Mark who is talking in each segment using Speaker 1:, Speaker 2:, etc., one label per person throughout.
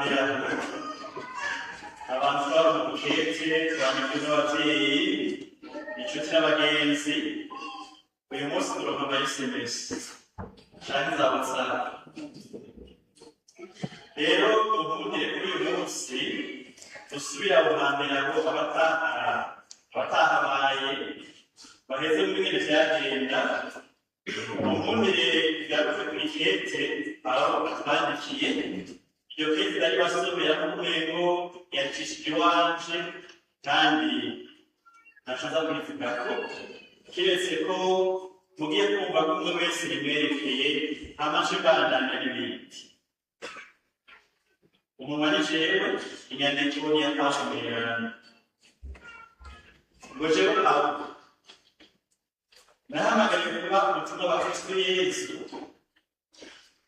Speaker 1: mbere abantu twaba mu bukete twandikwe n'abavyeyi inshuti n'abagenzi uyu munsi turonka ama SMS canke za WhatsApp. Rero ubundi kuri uyu munsi dusubira guhambira ngo abatahabaye baheze mu bingene vyagenda. Ubundi byavuze kuri kete aho batwandikiye iyo kete bari basubira mu rwego yacishije iwanje kandi ntacaza kubivuga ko kiretse ko mugiye kumva ko umwe wese rimwerekeye amace bandanya n'ibindi. Umunwa ni jewe, inyandiko ni yakashomererana ngo jewe aho nahamagariwe kuba umutima wa Kristo Yesu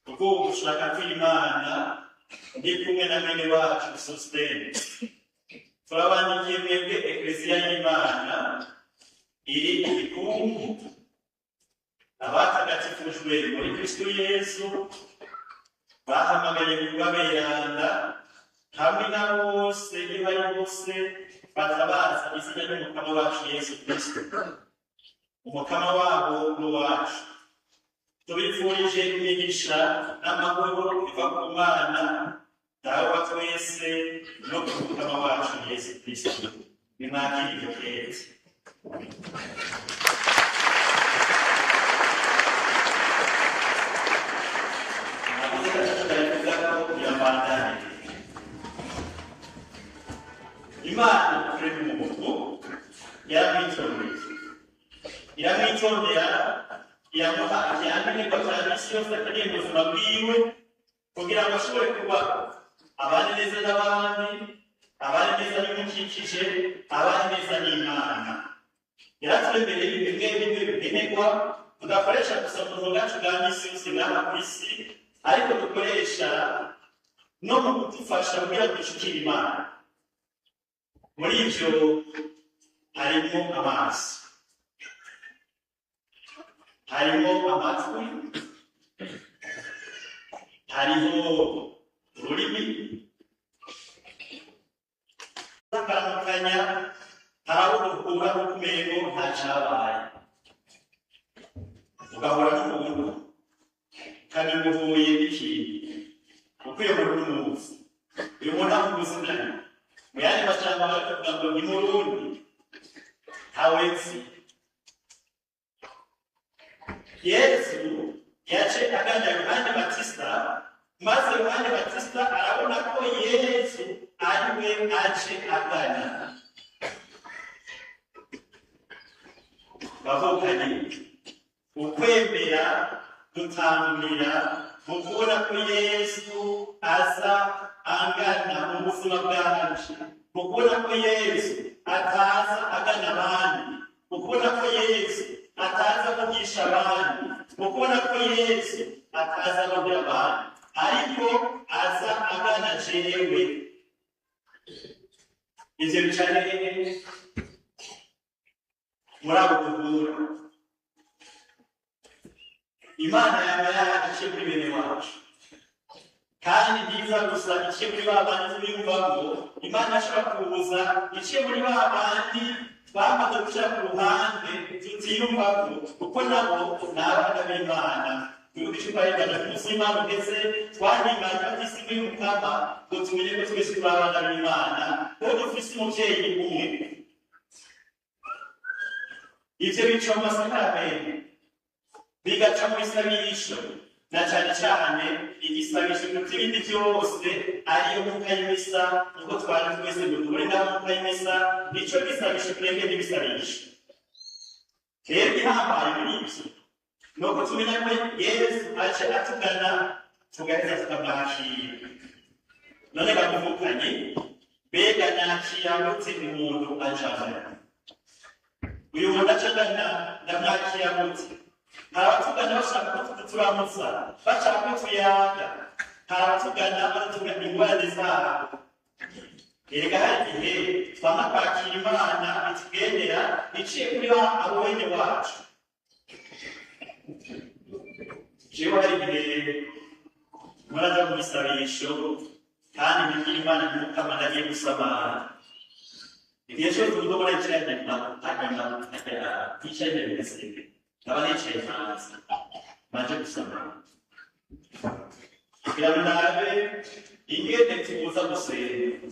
Speaker 1: kuko gushaka kw'Imana ndi kumwe na mwene wacu Sostene. Turabandikiye mwebwe Ekleziya y'Imana iri igikungu abatagatifujwe muri Kristo Yesu bahamagaye kuba beranda hamwe na bose n'ibari bose batabaza izina ry'umukama wacu Yesu Kristo, umukama wabo n'uwacu. Tubifurije imigisha n'amahoro biva ku Mana Dawe wa twese no ku mukama wacu Yesu Kristo. Nimwakire iryo kete. Imana kuri umuntu iramwitondera iramuha igihanganirwa cya misi yose akagenda ubuzima bwiwe kugira ngo ashobore kuba abane neza n'abandi, abane neza n'ibimukikije, abane neza n'Imana. Yaratwemereye bimwe bimwe bikenerwa tugakoresha gusa mu buzima bwacu bwa misi yose ngaha ku isi, ariko dukoresha no mu kudufasha kugira ngo dushikire Imana. Muri ivyo harimo amaso, harimo amatwi, hariho ururimi, akaramukanya harabukuka n'ukumego ntacabaye, ugahora n'umuntu kabimuhuye n'ikintu ukwiye muri n'umuzi uyu muntu amuguze nani muyandi majambo baravuga ngo ni Murundi hawezi. Yesu yaje agana Yohane Batista, maze Yohane Batista arabona ko Yesu ariwe aje agana. Bavukanye ukwemera gutangurira mu kubona ko Yesu aza angana mu buzima bwacu, mu kubona ko Yesu ataza agana abandi, mu kubona ko Yesu ataza kugisha abandi, mu kubona ko Yesu ataza ababwira abandi, ariko aza agana jewe. Ivyo bicane muri abo kuvura Imana yaba yaraciye muri bene wacu, kandi ntiza gusa iciye muri ba bandi tubiyumva ngo Imana ashobora kuza iciye muri ba bandi bamaze gushira ku ruhande tutiyumvako, kuko nabo ni abana b'Imana. Tubishikayigana ku musi w'Imana ugeze twahimbaye batisi y'Umukama ngo tumenye ko twese turi abana b'Imana, ko dufise umuvyeyi umwe. Ivyo bica mu masakaramentu bigaca mu isabisho, na cane cane igisabisho kuruta ibindi vyose ariyo mwuka y'imisa, nkuko twari twese dukore na mwuka y'imisa, nico gisabisho kirenge n'ibisabisho. Rero ihambaye muri ivyo nuko tumenya ko Yesu aje atugana tugaheza tukamwakira. None bamuvukanye mbega nakira gute umuntu ajana? Uyu muntu acagana ndamwakira gute? Haratugana bashaka ko turamutsa, bashaka ko tuyaga, haratugana baratugana ingorane zabo. Erega hari igihe twama kwakira Imana itugendera iciye kuri abo bene wacu. Jewe hari igihe muraja mu bisabisho kandi y'Imana n'umukama nagiye gusaba igihe cyose ubwo muri cyane yicaye imbere y'isenge aba yicaye hanze baje gusaba kugira ngo nabe ingene tubuza gusenga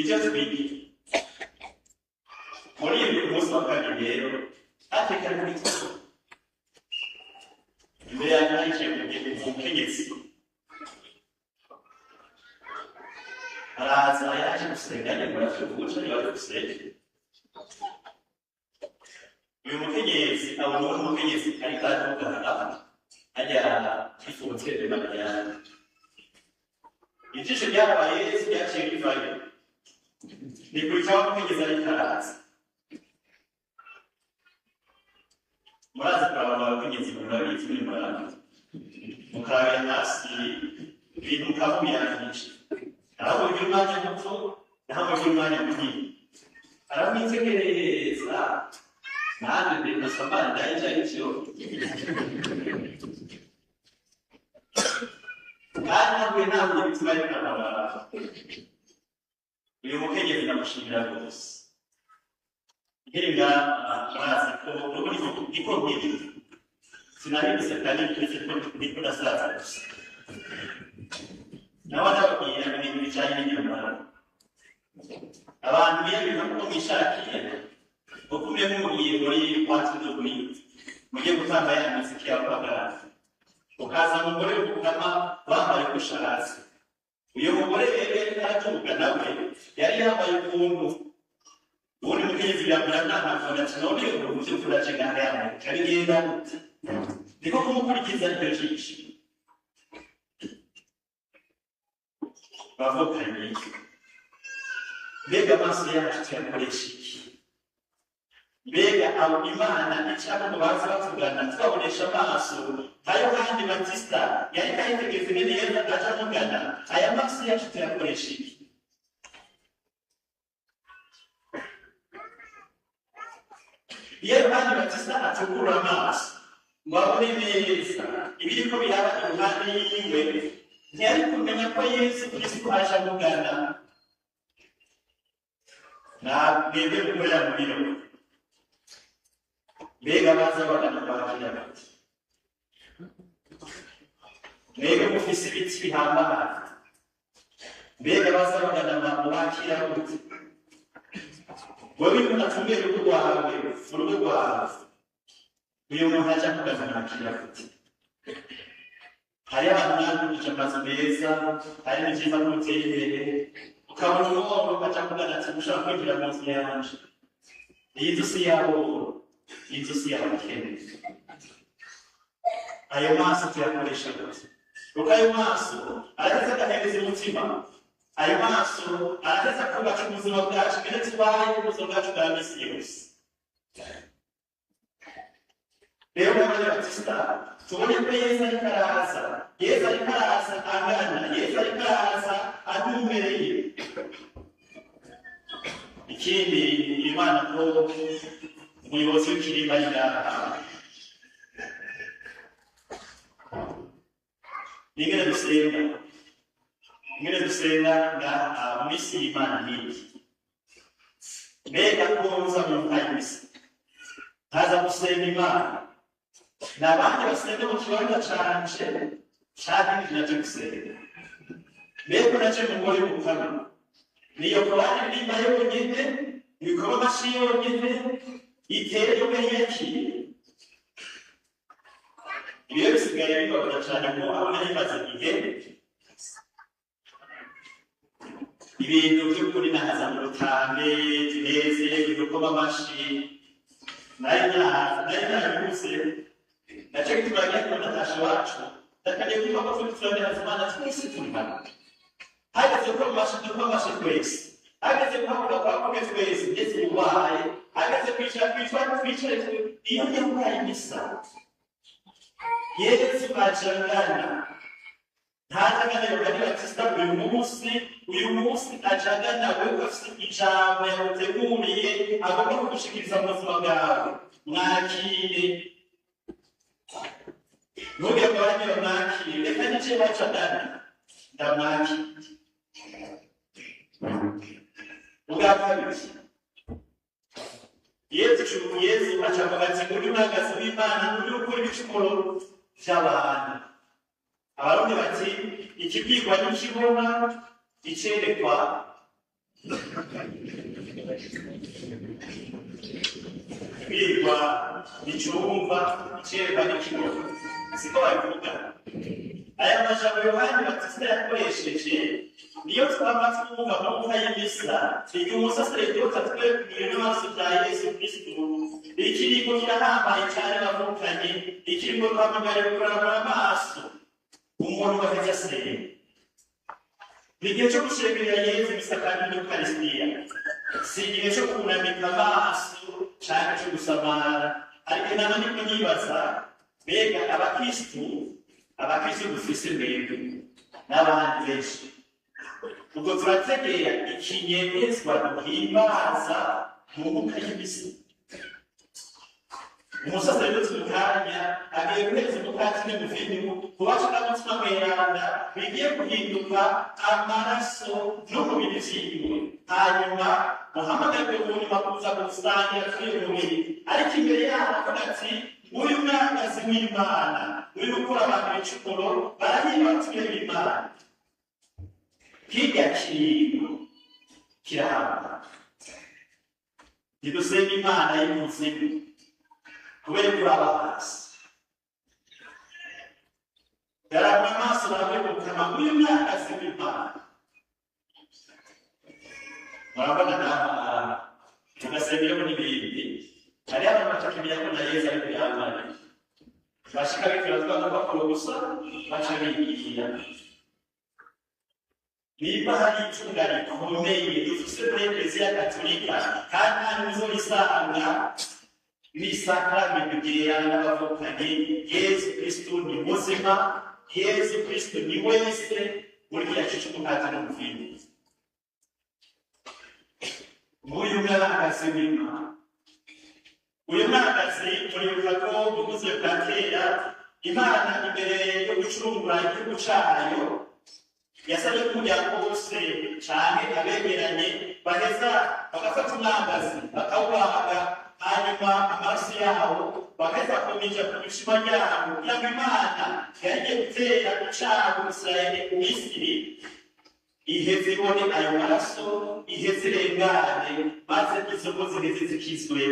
Speaker 1: icyo twigira muri ibi munsi wa kabiri rero atekanye muri two imbere yanjye yicaye umukenyezi araza yaje gusenga nyuma y'ubuca yaje gusenga uyu mukenyezi abona uwo mukenyezi ariko aratugana ajya kwifotse Mariya ijisho ryabaye Yesu ryaciye rivayo ni kuri cyawa mukenyezi ariko araza muraza kuraba abakenyezi murabizi muri muranga mukarabira hasi ibintu mukabumyanije araho y'umwanya muto naho y'umwanya munini aramwitegereza nanjye ndasomana ndayica icyo kandi ntabwo bituma y'ukanabara uyu mukenyezi ndamushimira rwose nk'inga murazi ko n'ubundi niko nkiri sinabibise kandi niko ndasaza gusa nawe ndababwira ibintu bijyanye n'inyamara abantu biyemeje ko mwishakiye kuko umwe muriye muri pati dogwi mugiye gutanga ya muziki ya pagani ukaza umugore w'umukama bambaye kushatse uyu mugore rero aratunga nawe yari yambaye ukuntu ubundi mukenyezi yambara n'ahantu ati none ubu byo turacenga yambaye kabigenda gute niko kumukurikiza ariko jisho bavukanye mbega amaso yacu tuyakoresha iki mbega abo Imana icyapa ngo baze batugana tubabonesha amaso ayo kandi Batista yari kayitegereza ingene Yesu aja amugana aya maso yacu tuyakoresha iki iyo kandi Batista atukura amaso ngo abone neza ibiriko biraba iruhande yiwe ntiyari kumenya ko Yesu Kristo aje amugana mwebwe gukorera mu biro mbega baza bagana kwakira bati mbega mufise ibiti bihambaye mbega baza bagana mu bakira gute wowe unatumye urugo rwawe urugo rwawe uyu muntu aje kugana mwakira gute hari abantu mwandikije amazu meza hari n'ibyiza n'umuteye imbere ukabona umuntu ukaja kugana ati mushaka kwinjira mu nzu yanje iyi nzu si yabo iyi nzu si y'abakene ayo maso tuyakoresha gute kuko ayo maso araheza agahereza umutima ayo maso araheza kubaka ubuzima bwacu mbere tubaye ubuzima bwacu bwa misi yose rero muri Batista tubone ko Yesu ariko araza Yesu ariko araza angana Yesu ariko araza atumbereye ikindi Imana ko umuyobozi w'ikirimba ngaha ingene dusenga ngaha mu misi y'Imana n'iki mbega kuza mu mpayimisi haza gusenga Imana n'abandi basenga mu kibanza canje canke naje gusenga mbega naje mugore w'umukama niyo korani ndirimba yonyene ibikorwa amashi yonyene iterwa y'iki ibyo bisigaye bibabona cyane ko abona yimaze igihe ibintu by'ukuri nahaza mu rutambe tuneze ibikoma amashi nari nabikuze naco gituma ko natasha wacu ndakaniye kuba ko turabira Imana twese tungana hageze ko amashi twese hageze kuhavuga kwa kumwe twese ndetse ubaye hageze kwicara twicare iyo yabaye imisa Yesu ajagana ntajagana yogani Batista uyu munsi ajagana wewe ufite ijambo yaguteguriye agomba kugushikiriza mu buzima bwawe mwakire ntuge mwakire mwakire reka nice bacagana ndamwakire kabiri yesu acavuga ati uri umwagazi w'imana uri ukora ibicumuro by'abantu. Abarundi bati ikibwirwa n'ikibona icerekwa ikibwirwa n'icumva icerekwa n'ikibona, siko babivuga. Aya majambo Yohani Batista yakoresheje niyo twaba twumva mu nka y'imisa igihe umusaseredoti atwebwira n'amaso bya Yesu Kristo. Ikiriko kirahambaye cyane bavukanye, ikiriko duhamagariwe kurambura amaso umuntu waheze asenga. Igihe cyo gushengerera Yesu bisakanje n'Ukaristiya, si igihe cyo kunamika amaso cyangwa cyo gusamara. Ariko nano niko nibaza, mbega abakristo dufise mbega n'abandi benshi ubwo turategera ikinyegezwa duhimbaza mu nka y'imisa. Umusaseredoti mu kanya agiye guheza umukati n'umuvinyu kubasha n'umutima mweranda bigiye guhinduka amaraso n'umubiri vyiwe, hanyuma muhamagarwe mu nyuma kuza gusangira kuri mubiri. Ariko imbere yaho avuga ati uyu mwagazi w'Imana uri gukora abantu ibicumuro barahimbatumye b'Imana. Kirya kintu kirahamba, ntidusenga Imana y'umuzimu kubera kuraba hasi. Yarabwa amaso barabegukama uyu mwagazi w'Imana. Murabona naha tugasengeramo n'ibindi. Hariho abantu batakimenya ko na Yesu ari kuyamara, bashika bikira twanga bakora gusa baca bigira. Niba hari itunga rikomeye dufise muri Eklezia Gatolika kandi nta n'uzorisanga n'isakramentu ryerana n'abavukanye, Yesu Kristo ni muzima, Yesu Kristo ni wese muri kiriya gice cy'umukati n'umuvinyu. Nguyu mwagazi w'Imana. Uyu mwagazi turibuka ko dukuze bwa kera Imana imbere yo gucungura igihugu cayo yasabye ko umuryango wose canke abegeranye baheza bagafata umwagazi bakawubaga, hanyuma amaraso yawo bagaheza kumija ku bishima ryabo kugira ngo Imana yagiye gutera icago Isirayeli ku Misiri iheze ibone ayo maraso, iheze irengane, maze izo ngo ziheze zikizwe.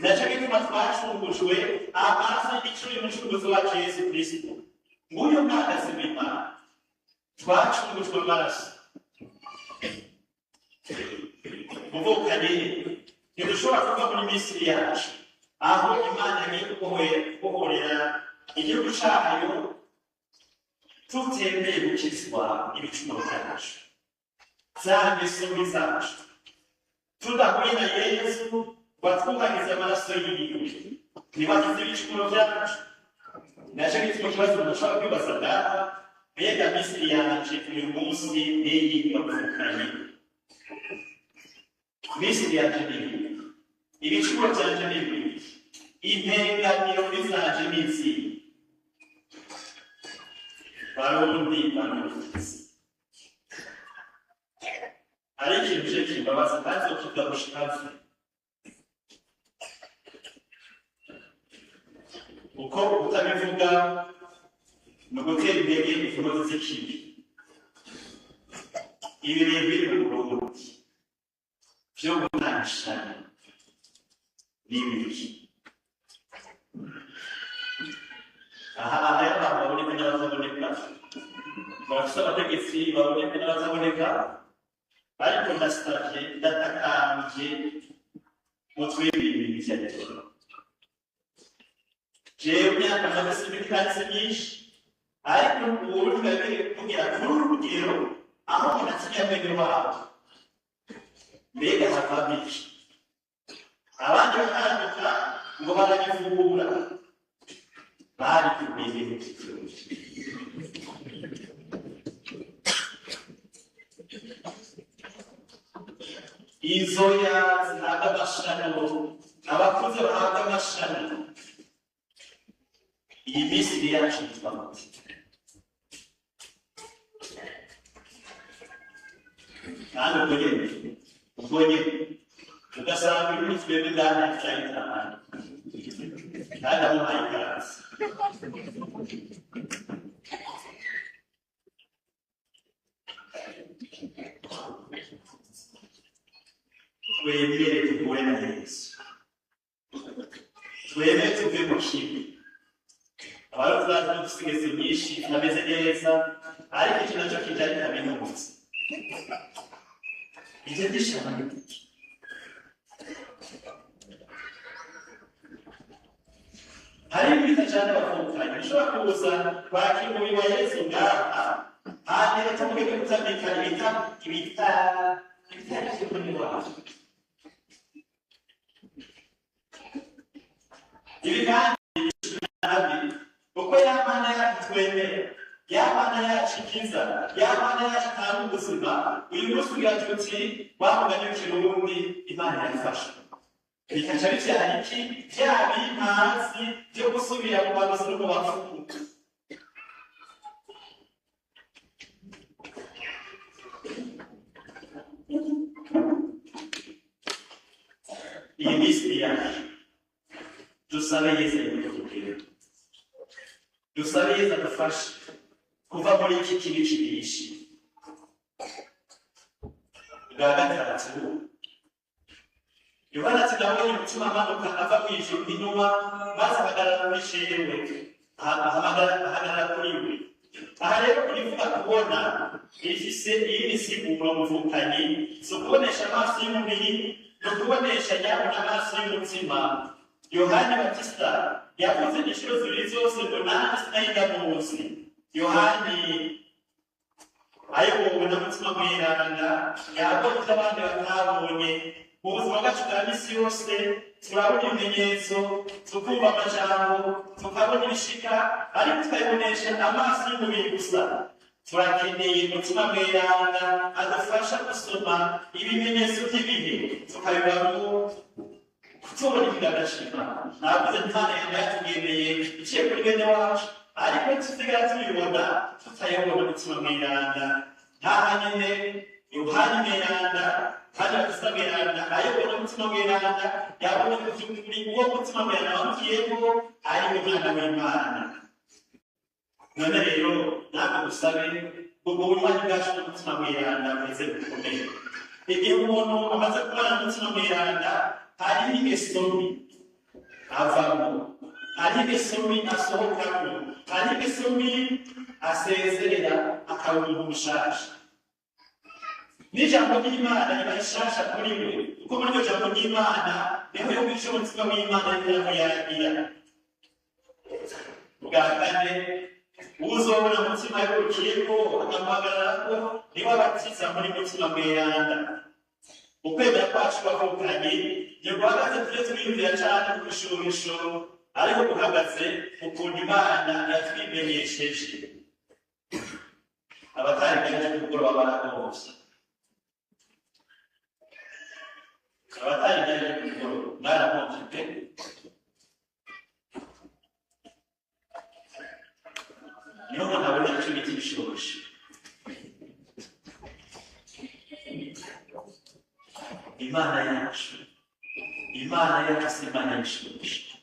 Speaker 1: Naco gituma twacungujwe amaraso y'igiciro y'umucunguzi wacu Yesu Kristo. Nguyu mwagazi w'Imana twacungujwe amaraso. Muvukanye ntidushobora kuva muri Misiri yacu, aho Imana yagiye kubohorera igihugu cayo, tutemeye gukizwa ibicumuro vyacu, za ngeso mbi zacu, tudahuye na Yesu watwubahiza amaraso yiwe, ntiwagize ibicumuro vyacu. Naco gituma ikibazo dushobora kwibaza ngaha, mbega Misiri yanje uyu munsi niyi bavukanye? Misiri yanje niyi, ibicumuro vyanje nibi, impengamiro zanje nizi. Barundi barundi, hari ikintu je kimbabaza kandi kidagushikaza, uko utabivuga ni ugutera intege inkozi z'ikibi. Ibi bintu biri mu Burundi vyo gutanishanya n'ibiki. Aha hariho abantu baboneka n'abazaboneka, bafise abategetsi baboneka n'abazaboneka, ariko ndasavye ndatakambye mutwebwe ibintu vy'agatoro. Jewe imyaka maze simikatsi myinshi, ariko ubu twebwe kugera kuri uru rugero aho umuntu atinya mwene wabo, mbega havamo iki? Abandi bakanduka ngo barabivubura, bari kubimenye. Inzoya zihabwa amashano, abakuze bahabwa amashano. Iyi Misiri yacu yitwa gute? Kandi ubwo nyene ubonye ugasanga ibintu twebwe ndani cyane kandi aho ikaze twemere tuhure na Yesu twemere tuve mu kibi abaruzaza dusigeze myinshi tunameze neza ariko icyo nacyo kitari kaminuza icyo gishobora hari ibintu cyane bavukanye bishobora kuza kwakira umubiri wa Yesu ngaha hanyuma tuvuge kutambika ibitari kuri wawe ibi kandi uko yamana yacu twemera yamana yacu ikiza yamana yacu itanga ubuzima uyu munsi ugira tuti wamuganye w'ikirundi Imana yafasha bikaca bivyaha iki vya bimanzi vyo gusubira mu baguzi no mu bapfumu iyi misi yacu dusabe Yesu yitubwire dusabe Yesu adufashe kuva muri iki kibi kibishi bwa gatatu Yohana tunabonye umutima amanuka ava mu ijuru inuma maze ahagarara muri shewe ahagarara kuri we aha rero urivuga kubona ifise iyi siguro muvukanye zo kubonesha amaso y'umubiri no kubonesha nyabona amaso y'umutima Yohana Batista yavuze inshuro zibiri zose ngo nanjye sinayiga munsi Yohani ayobowe n'umutima mweranda yabonye abandi batabonye ubuzima bwacu bwa misi yose turabona ibimenyetso tukumva amajambo tukabona ibishika ariko tukayibonesha amaso y'umubiri gusa turakeneye umutima mweranda adufasha gusoma ibimenyetso by'ibihe tukabibamo kutubona ibigagashika navuze ntana yatugendeye iciye kuri bene wacu ariko tusigara tubibona tutayabona umutima mweranda ntaha nyine Yohana mweranda kandi Batista mweranda ayobora umutima mweranda yabonye kubyukuri uwo mutima mweranda wamugiyeko ari umwana w'Imana none rero ntabwo dusabe ubwo bunywanyi bwacu n'umutima mweranda bweze bukomeye igihe umuntu amaze kubona n'umutima mweranda hari ingeso mbi avamo hari ingeso mbi asohokamo hari ingeso mbi asezerera akabona umushasha n'ijambo ry'Imana riba rishasha kuri we kuko muri iryo jambo ry'Imana niho yo kwica umutima w'Imana niho yagira bwa kane uzobona umutima yurukiyeko akamuhagararako niwe abatiza muri mutima mweranda ukwemera kwacu bavukanye ntibuhagaze tujye twiyumvira cyane ku bishuhisho ariko buhagaze ukuntu Imana yatwimenyesheje abatarigaje kugoroba barakonsa abatarigaje kugoroba barakonsa pe niho nabona icyo bita ibishuhisho Imana yacu si Imana y'ibishuhisho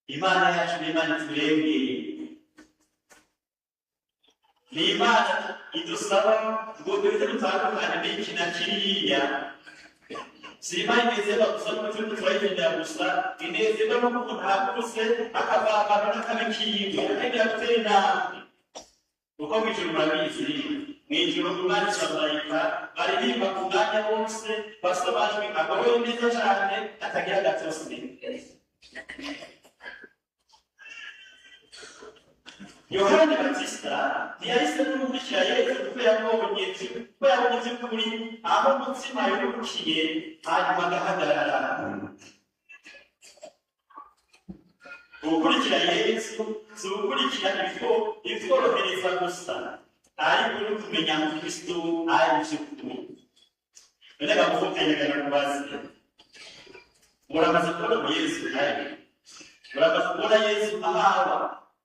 Speaker 1: Imana yacu ni Imana iturengeye ni Imana idusaba ngo duhite dutandukane n'iki na kiriya si Imana inezerwa gusa n'uko turi turayigendera gusa inezerwa n'uko umuntu ahagurutse akavavana n'akabi kiwe akagera gutera intambwe kuko mw'ijuru murabizi mw'ijuru Imana isamarayika baririmba ku mwanya wose basomajwe agoye neza cyane atagira agatose Yohana Batista ntiyahise n'umukurikira Yesu kuko yabonye by'ukuri aho umutima yurukiye hanyuma agahagarara gukurikira Yesu si ugukurikira ibitworohereza gusa ariko no kumenya ngo Kristo ari by'ukuri none bamuvukanyagana kubazi muramaze kubona Yesu ari muramaze kubona Yesu ahaba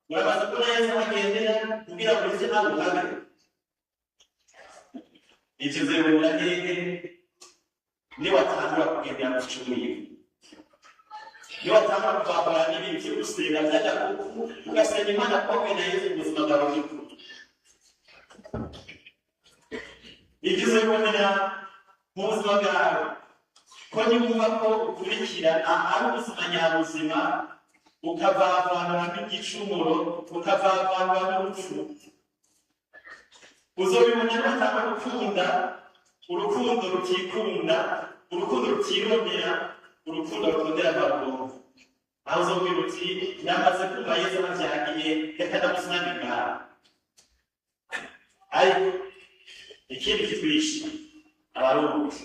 Speaker 1: muramaze kubona Yesu agendera kugira ngo ise naguhabe ivyo uzobibonera hehe niwatangura kugendera mu cumwiwe, niwatangura kuvavana n'ibintu vyo gusenga vyaja ugasenga Imana koko na Yesu mu buzima bwawe bw'ukuri. Ivyo uzobibonera mu buzima bwawe ko niwumva ko ukurikirana ari ubuzima nyabuzima, ukavavanwa n'igicumuro, ukavavanwa n'urupfu, uzobibonera niwatangura gukunda urukundo rutikunda, urukundo rutirondera, urukundo rukundira abagomba. Aho uzobwira uti namaze kumva Yesu avyagiye, reka ndamusange ngaha. Ariko ikindi kitwishe abarundi,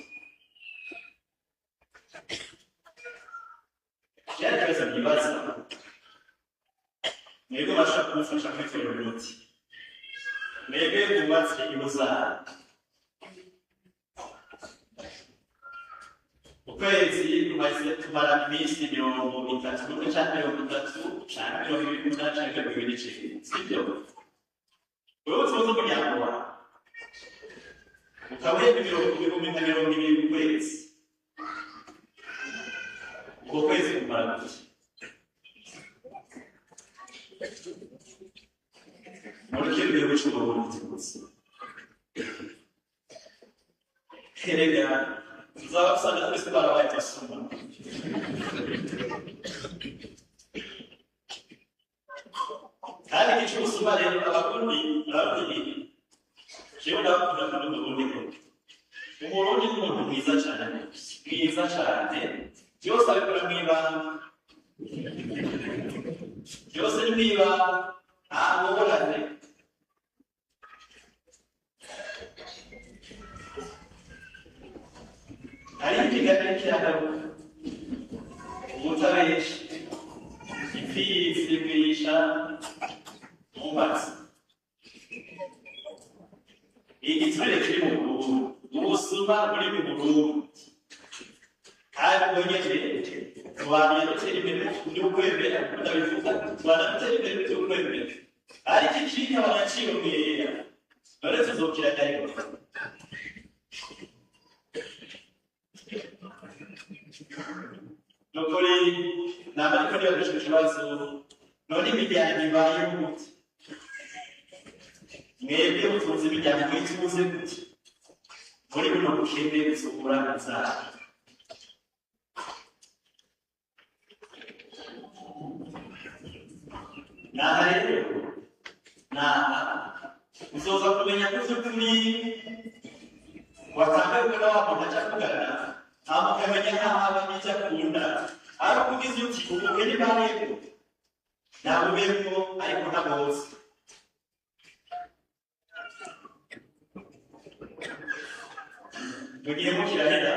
Speaker 1: vyari ibibazo vyibaza, mwebwe bashaka kumufasha kwitorera umuti, mwebwe mwubatse ingo zanyu, ukwezi tumara iminsi 30 canke 30 canke 20 canke 20, sivyo? Wewe uzoza umuryango wawe ukawuhemba ibihumbi nka 200 ku kwezi, uko kwezi kumara gutya muri kino gihugu c'Uburundi gusa. Erega tuzaba usanga twese barabaye basoma, kandi ico usoma rero abarundi jewe ndakunda kandi Umurundi koko. Umurundi ni umuntu mwiza cane, mwiza cane, vyose abikora mw'ibanga, vyose ni mw'ibanga, nta ngorane. Hariho ikiganiro kiragaruka, umutabeshi, imfizi igwisha umbatsi. Igiturire kiri mu Burundi, ubusuma buri mu Burundi, kandi ubwo nyene tubanye dutera imbere vy'ukwemera, ndabivuga tubana dutera imbere vy'ukwemera, ariko ikindi abanyaciyumvira none tuzokira ryari? Nukuri namba ariko nibaje ico kibazo, none imiryango ibayeho gute? Mwebwe mutunze imiryango ituze gute muri buno bukene busukura inzara? Naha rero uzoza kumenya ko vy'ukuri watangaye ko nawe umuntu aja kugana, hama ukamenya nkaho aba n'ivyo akunda, ariko ugize uti ubukene bwabeko ntabubeko, ariko ntabose. Mugihe mukirahera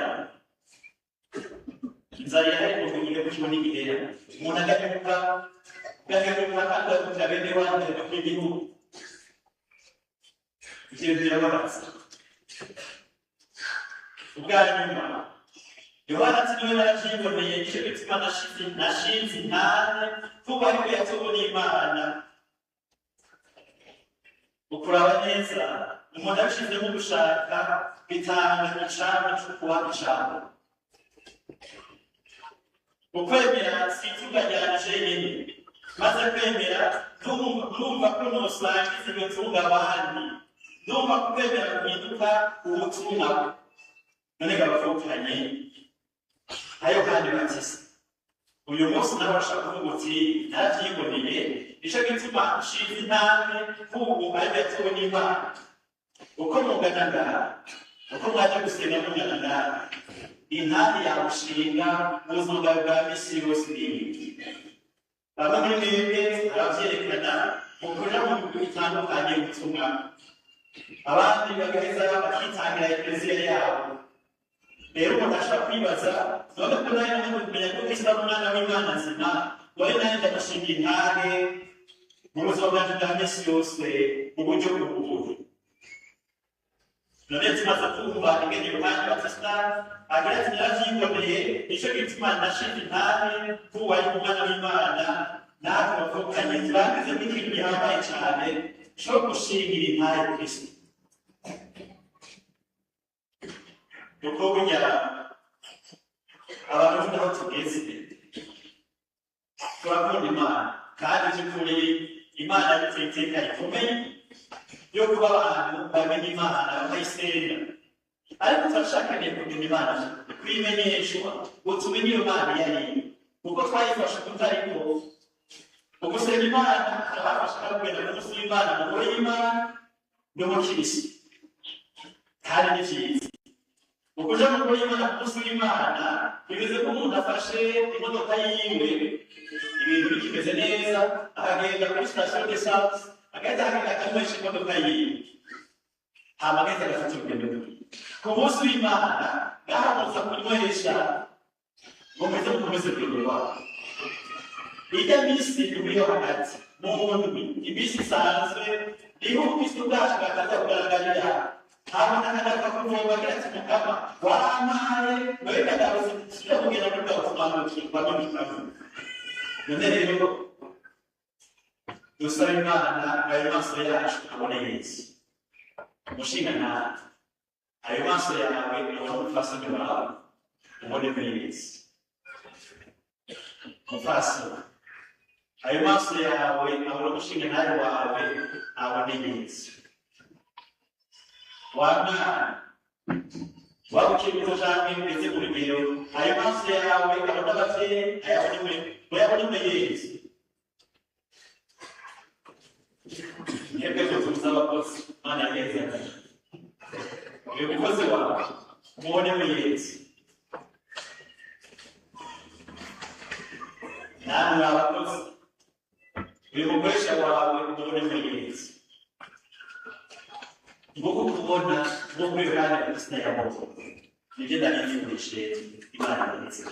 Speaker 1: inzara irahari, mugihe mukibona igihera, umuntu agahemuka kandi agakunda bene wanyu no kw'igihugu. Ivyo birababaza. Ubwa nyuma Yohana ati niwe naravyiboneye, nico gituma nashinze intare kuba ariko yatowe n'Imana. Ukuraba neza umuntu abishizemo gushaka bitanga icamwa co kuba icamwa. Ukwemera si itunga ryanje nyene, maze kwemera ndumva ko nosangiza iryo tunga abandi, ndumva ko kwemera guhinduka ubutumwa. None gabavukanye ayo kandi batise uyu munsi nawe urashaka kuvuga uti naravyiboneye, nico gituma nshinze intambwe kubu ariko yatowe n'Imana. Uko mungana ngaha, uko mwaje gusenga mungana ngaha, intambwe yagushinga mu buzima bwawe bwa misi yose n'ibindi. Bamwe muri mwebwe aravyerekana mukorera mu bihugu bitandukanye ubutumwa, abandi bagaheza bakitangira ekleziya yabo. Rero umuntu ashobora kwibaza, none ko nawe namaze kumenya ko Kristo ari umwana w'Imana nzima, none nawe ndamushinga intare mu buzima bwanje bwa misi yose mu buryo bw'ubuntu. None tumaze kumva ingene Yohana Batista agira ati naravyiboneye, nico gituma nashinga intare kuba ari umwana w'Imana, natwe bavukanye tubagizemo ikintu gihambaye cane co gushingira intare Kristo. nuko burya abantu n'aho tugeze turakunda Imana kandi by'ukuri Imana yaduteye iteka rikomeye yo kuba abantu bamenya Imana bakayisenga, ariko turashakaniye kumenya Imana kwimenyeshwa ngo tumenye iyo Mana iyo ari yo, kuko twayifashe kutariko ugusenga Imana abafasha kugenda ku munsi w'Imana mu ngoro y'Imana no mu kirisi kandi ni byiza ukuja mu ngoro y'Imana ku munsi w'Imana bimeze ko umuntu afashe imodoka yiwe ibintu bikimeze neza akagenda kuri sitasiyo d'esanse agahita akanywesha imodoka yiwe hama agahita agafata urugendo ku munsi w'Imana ngahamuza kunywesha ngo muze mukomeze urugendo rwawe. Ijya minsi iriho hagati mu ndwi iminsi isanzwe niho ubukristo bwacu bwakaza kugaragarira habona n'agaruka kuvoma agira ati mukama warampaye wenda ndabuze nsubira kugenda muri bwa busobanukirwa n'ibitabo. None rero dusaba Imana ayo maso yacu abone Yesu. Mushinga nawe ayo maso yawe abone umufasoni wawe ubonemo Yesu. Mufasoni ayo maso yawe abone umushinga nawe wawe abone Yesu. Wana wabukiriza jamwe ndetse kuri biro ayo maso yawe abone abavyeyi ayabone Yesu. Mwebwe tuza abakozi Mana neza uyu mukozi wawe mubonemo Yesu. Namwe abakozi uyu mukoresha wawe mubonemo Yesu. Nguko kubona nko muri Yohana Kristo yamuvuze nibyo ndabifundishe Imana ndetse